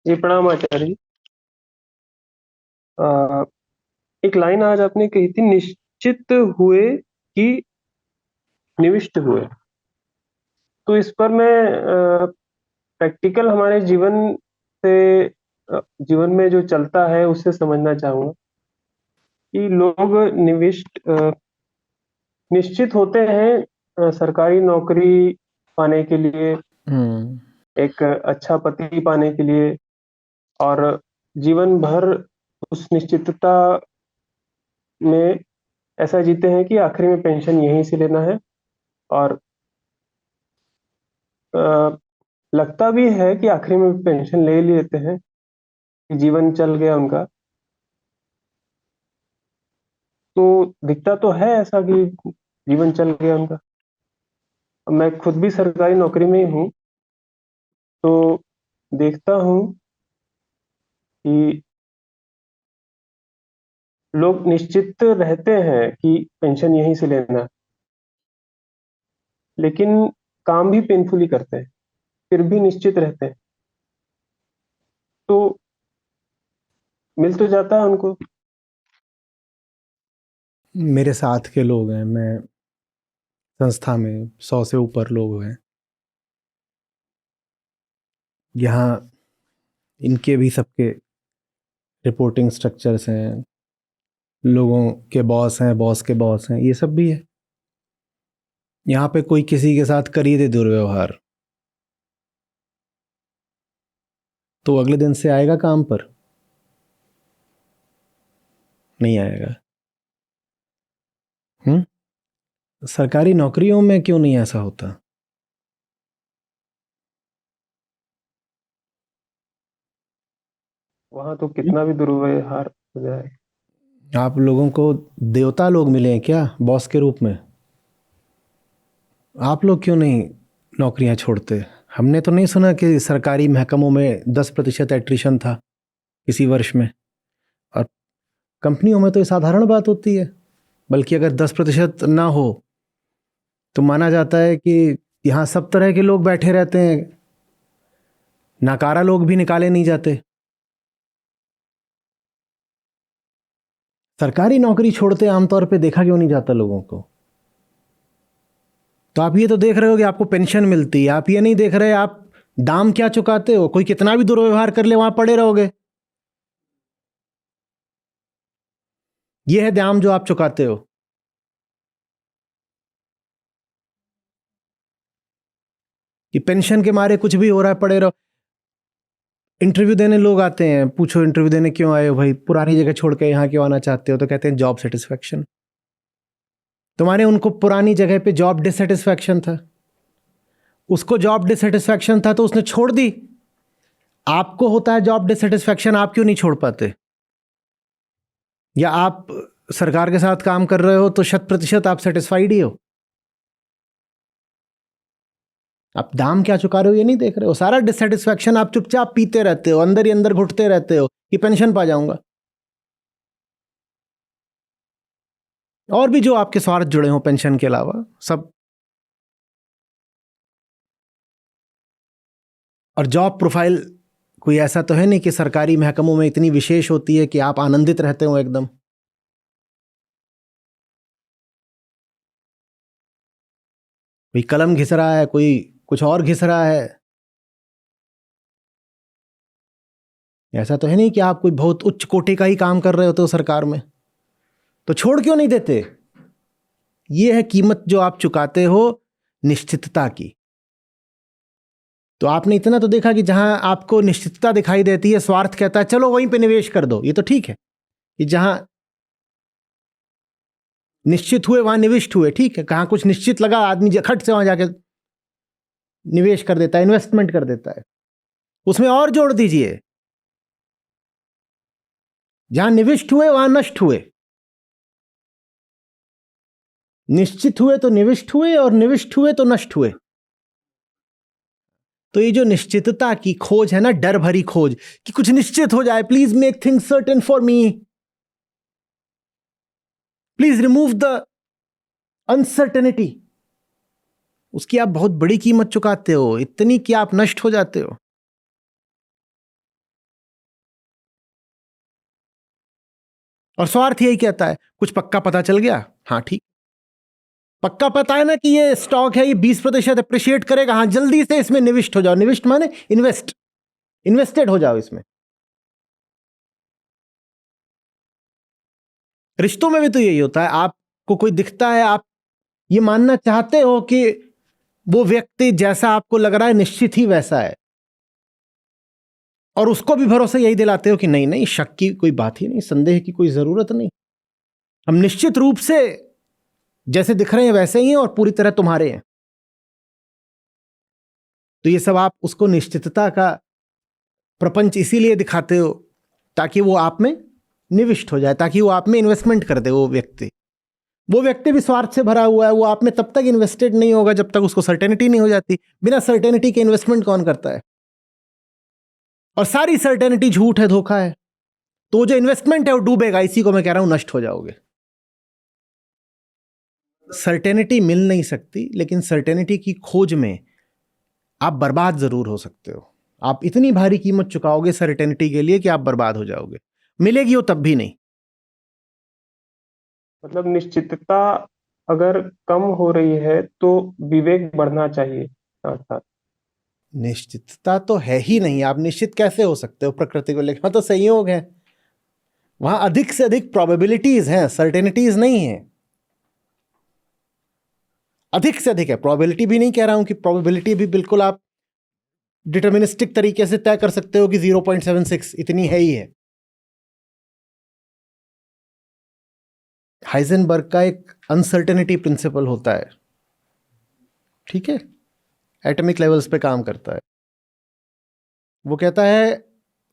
जी प्रणाम आचार्य जी। अ, एक लाइन आज आपने कही थी, निश्चित हुए कि निविष्ट हुए। तो इस पर मैं प्रैक्टिकल हमारे जीवन से, जीवन में जो चलता है उससे समझना चाहूंगा कि लोग निश्चित होते हैं सरकारी नौकरी पाने के लिए, हम्म। एक अच्छा पति पाने के लिए, और जीवन भर उस निश्चितता में ऐसा जीते हैं कि आखिरी में पेंशन यहीं से लेना है। और अ, लगता भी है कि आखिरी में पेंशन ले ही लेते हैं कि जीवन चल गया उनका। तो दिखता तो है ऐसा कि जीवन चल गया उनका। अब मैं खुद भी सरकारी नौकरी में ही हूँ, तो देखता हूँ कि लोग निश्चित रहते हैं कि पेंशन यहीं से लेना है, लेकिन काम भी पेनफुली करते हैं, फिर भी निश्चित रहते हैं। तो मिल तो जाता है उनको। मेरे साथ के लोग हैं, मैं संस्था में 100 से ऊपर लोग हैं यहाँ। इनके भी सबके रिपोर्टिंग स्ट्रक्चर्स हैं, लोगों के बॉस हैं, बॉस के बॉस हैं, ये सब भी है। यहाँ पे कोई किसी के साथ कर ही दे दुर्व्यवहार तो अगले दिन से आएगा काम पर? नहीं आएगा। सरकारी नौकरियों में क्यों नहीं ऐसा होता? वहां तो कितना भी दुर्व्यवहार हो जाए। आप लोगों को देवता लोग मिले हैं क्या बॉस के रूप में? आप लोग क्यों नहीं नौकरियां छोड़ते? हमने तो नहीं सुना कि सरकारी महकमों में 10% एट्रिशन था इसी वर्ष में, और कंपनियों में तो ये साधारण बात होती है। बल्कि अगर 10% ना हो तो माना जाता है कि यहाँ सब तरह के लोग बैठे रहते हैं, नाकारा लोग भी निकाले नहीं जाते। सरकारी नौकरी छोड़ते आमतौर पे देखा क्यों नहीं जाता लोगों को? तो आप ये तो देख रहे हो कि आपको पेंशन मिलती है, आप ये नहीं देख रहे आप दाम क्या चुकाते हो। कोई कितना भी दुर्व्यवहार कर ले वहां पड़े रहोगे। ये है दाम जो आप चुकाते हो। कि पेंशन के मारे कुछ भी हो रहा है पड़े रहो। इंटरव्यू देने लोग आते हैं, पूछो इंटरव्यू देने क्यों आए हो भाई, पुरानी जगह छोड़ के यहाँ क्यों आना चाहते हो? तो कहते हैं जॉब सेटिस्फेक्शन। तुम्हारे उनको पुरानी जगह पे जॉब डिससेटिस्फेक्शन था, उसको जॉब डिससेटिस्फेक्शन था तो उसने छोड़ दी। आपको होता है जॉब डिससेटिस्फेक्शन, आप क्यों नहीं छोड़ पाते? या आप सरकार के साथ काम कर रहे हो तो 100% आप सेटिस्फाइड ही हो? आप दाम क्या चुका रहे हो ये नहीं देख रहे हो। सारा डिससेटिस्फेक्शन आप चुपचाप पीते रहते हो, अंदर ही अंदर घुटते रहते हो कि पेंशन पा जाऊंगा। और भी जो आपके स्वार्थ जुड़े हों पेंशन के अलावा सब। और जॉब प्रोफाइल कोई ऐसा तो है नहीं कि सरकारी महकमों में इतनी विशेष होती है कि आप आनंदित रहते हो एकदम। कोई कलम घिस रहा है, कोई कुछ और घिस रहा है। ऐसा तो है नहीं कि आप कोई बहुत उच्च कोटि का ही काम कर रहे होते हो सरकार में। तो छोड़ क्यों नहीं देते? ये है कीमत जो आप चुकाते हो निश्चितता की। तो आपने इतना तो देखा कि जहां आपको निश्चितता दिखाई देती है, स्वार्थ कहता है चलो वहीं पे निवेश कर दो, ये तो ठीक है। कि जहां निश्चित हुए वहां निविष्ट हुए, ठीक है। कहां कुछ निश्चित लगा आदमी खट से वहां जाके निवेश कर देता है, इन्वेस्टमेंट कर देता है। उसमें और जोड़ दीजिए, जहां निविष्ट हुए वहां नष्ट हुए। निश्चित हुए तो निविष्ट हुए, और निविष्ट हुए तो नष्ट हुए। तो ये जो निश्चितता की खोज है ना, डर भरी खोज कि कुछ निश्चित हो जाए, please make things certain for me, please remove the uncertainty, उसकी आप बहुत बड़ी कीमत चुकाते हो, इतनी कि आप नष्ट हो जाते हो। और स्वार्थ यही कहता है, कुछ पक्का पता चल गया, हाँ ठीक, पक्का पता है ना कि ये स्टॉक है, ये 20% अप्रिशिएट करेगा, हाँ जल्दी से इसमें निविष्ट हो जाओ। निविष्ट माने इन्वेस्टेड हो जाओ इसमें। रिश्तों में भी तो यही होता है, आपको कोई दिखता है, आप ये मानना चाहते हो कि वो व्यक्ति जैसा आपको लग रहा है निश्चित ही वैसा है, और उसको भी भरोसा यही दिलाते हो कि नहीं नहीं, शक की कोई बात ही नहीं, संदेह की कोई जरूरत नहीं, हम निश्चित रूप से जैसे दिख रहे हैं वैसे ही हैं और पूरी तरह तुम्हारे हैं। तो ये सब आप उसको निश्चितता का प्रपंच इसीलिए दिखाते हो ताकि वो आप में निविष्ट हो जाए, ताकि वो आप में इन्वेस्टमेंट कर दे। वो व्यक्ति भी स्वार्थ से भरा हुआ है, वो आप में तब तक इन्वेस्टेड नहीं होगा जब तक उसको सर्टेनिटी नहीं हो जाती। बिना सर्टेनिटी के इन्वेस्टमेंट कौन करता है? और सारी सर्टेनिटी झूठ है, धोखा है। तो जो इन्वेस्टमेंट है वो डूबेगा, इसी को मैं कह रहा हूं नष्ट हो जाओगे। सर्टेनिटी मिल नहीं सकती, लेकिन सर्टेनिटी की खोज में आप बर्बाद जरूर हो सकते हो। आप इतनी भारी कीमत चुकाओगे सर्टेनिटी के लिए कि आप बर्बाद हो जाओगे। मिलेगी वो तब भी नहीं। मतलब निश्चितता अगर कम हो रही है तो विवेक बढ़ना चाहिए साथ साथ। निश्चितता तो है ही नहीं, आप निश्चित कैसे हो सकते हो प्रकृति को लेकर? तो संयोग है, वहां अधिक से अधिक प्रोबेबिलिटीज हैं, सर्टेनिटीज नहीं है। अधिक से अधिक है, प्रोबेबिलिटी भी नहीं कह रहा हूं कि प्रोबेबिलिटी भी बिल्कुल आप डिटर्मिनिस्टिक तरीके से तय कर सकते हो कि 0.76 इतनी है ही है। हाइजेनबर्ग का एक अनसर्टेनिटी प्रिंसिपल होता है, ठीक है, एटॉमिक लेवल्स पे काम करता है। वो कहता है,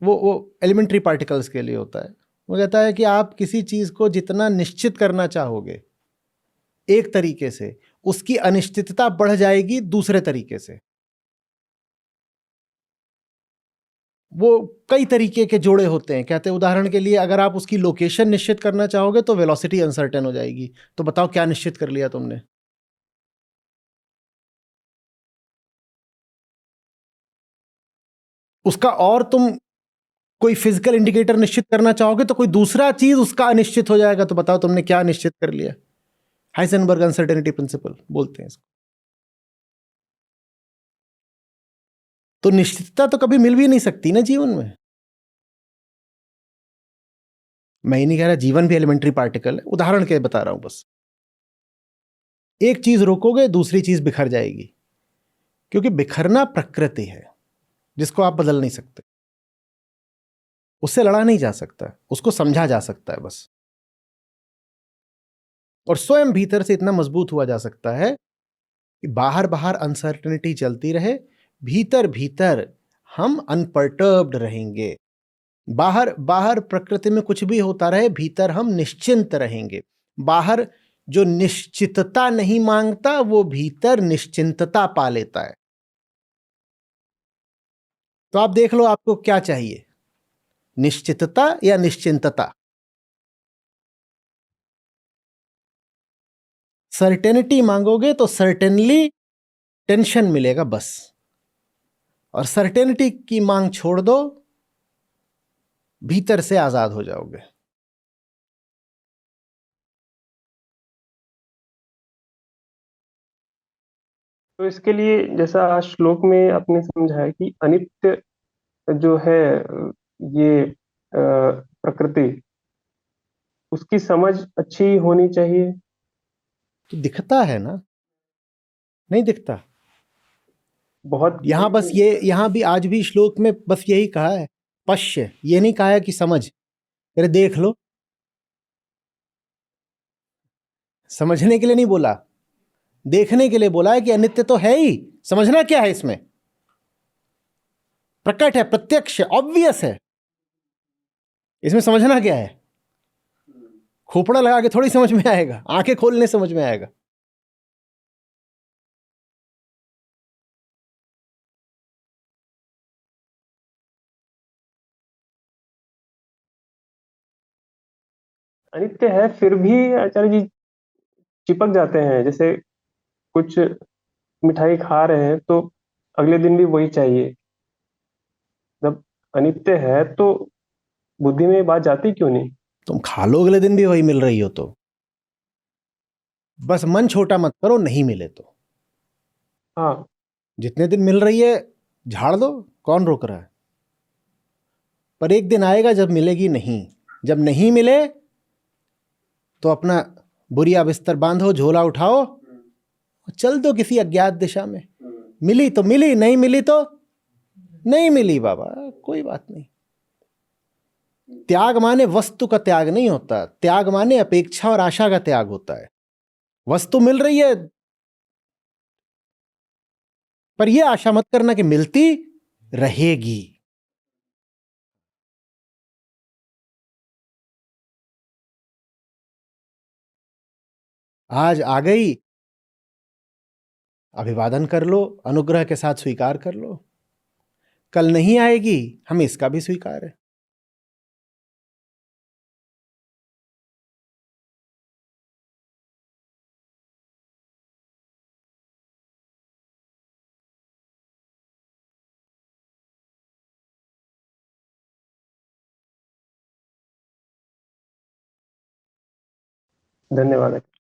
वो एलिमेंट्री पार्टिकल्स के लिए होता है। वो कहता है कि आप किसी चीज को जितना निश्चित करना चाहोगे एक तरीके से, उसकी अनिश्चितता बढ़ जाएगी दूसरे तरीके से। वो कई तरीके के जोड़े होते हैं। कहते हैं उदाहरण के लिए, अगर आप उसकी लोकेशन निश्चित करना चाहोगे तो वेलोसिटी अनसर्टेन हो जाएगी। तो बताओ क्या निश्चित कर लिया तुमने? उसका और तुम कोई फिजिकल इंडिकेटर निश्चित करना चाहोगे तो कोई दूसरा चीज उसका अनिश्चित हो जाएगा। तो बताओ तुमने क्या निश्चित कर लिया? हाइजेनबर्ग अनसर्टेनिटी प्रिंसिपल बोलते हैं इसको। तो निश्चितता तो कभी मिल भी नहीं सकती ना जीवन में। मैं ही नहीं कह रहा, जीवन भी एलिमेंट्री पार्टिकल है, उदाहरण के बता रहा हूं बस। एक चीज रोकोगे दूसरी चीज बिखर जाएगी, क्योंकि बिखरना प्रकृति है जिसको आप बदल नहीं सकते। उससे लड़ा नहीं जा सकता, उसको समझा जा सकता है बस। और स्वयं भीतर से इतना मजबूत हुआ जा सकता है कि बाहर बाहर अनसर्टेनिटी चलती रहे, भीतर भीतर हम अनपर्टर्ब्ड रहेंगे। बाहर बाहर प्रकृति में कुछ भी होता रहे, भीतर हम निश्चिंत रहेंगे। बाहर जो निश्चितता नहीं मांगता वो भीतर निश्चिंतता पा लेता है। तो आप देख लो आपको क्या चाहिए, निश्चितता या निश्चिंतता? सर्टेनिटी मांगोगे तो सर्टेनली टेंशन मिलेगा बस, और सर्टेनिटी की मांग छोड़ दो, भीतर से आजाद हो जाओगे। तो इसके लिए जैसा श्लोक में आपने समझाया कि अनित्य जो है ये प्रकृति, उसकी समझ अच्छी होनी चाहिए। तो दिखता है ना, नहीं दिखता? बहुत यहां बस ये, यहां भी आज भी श्लोक में बस यही कहा है, पश्य। ये नहीं कहा है कि समझ, अरे देख लो। समझने के लिए नहीं बोला, देखने के लिए बोला है कि अनित्य तो है ही। समझना क्या है इसमें? प्रकट है, प्रत्यक्ष है, ऑब्वियस है। इसमें समझना क्या है? खोपड़ा लगा के थोड़ी समझ में आएगा, आंखें खोलने समझ में आएगा। अनित्य है फिर भी आचार्य जी चिपक जाते हैं। जैसे कुछ मिठाई खा रहे हैं तो अगले दिन भी वही चाहिए। जब अनित्य है तो बुद्धि में ये बात जाती क्यों नहीं? तुम खा लो अगले दिन भी वही मिल रही हो तो। बस मन छोटा मत करो, नहीं मिले तो। हाँ। जितने दिन मिल रही है झाड़ दो, कौन रोक रहा है। पर एक दिन आएगा जब मिलेगी नहीं। जब नहीं मिले तो अपना बोरिया बिस्तर बांधो, झोला उठाओ और चल दो किसी अज्ञात दिशा में। मिली तो मिली, नहीं मिली तो नहीं मिली बाबा, कोई बात नहीं। त्याग माने वस्तु का त्याग नहीं होता, त्याग माने अपेक्षा और आशा का त्याग होता है। वस्तु मिल रही है, पर यह आशा मत करना कि मिलती रहेगी। आज आ गई, अभिवादन कर लो, अनुग्रह के साथ स्वीकार कर लो। कल नहीं आएगी, हमें इसका भी स्वीकार है। धन्यवाद।